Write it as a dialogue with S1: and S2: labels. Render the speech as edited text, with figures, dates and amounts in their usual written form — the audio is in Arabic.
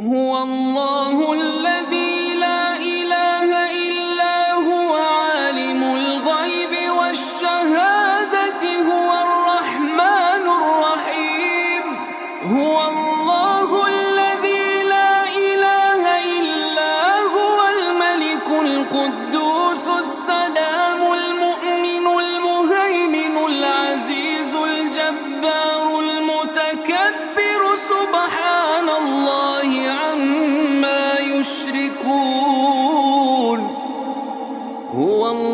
S1: هو الله الذي لا إله إلا هو عالم الغيب والشهادة هو الرحمن الرحيم. هو الله الذي لا إله إلا هو الملك القدوس السلام المؤمن المهيمن العزيز الجبار المتكبر سبحان الله عما يشركون.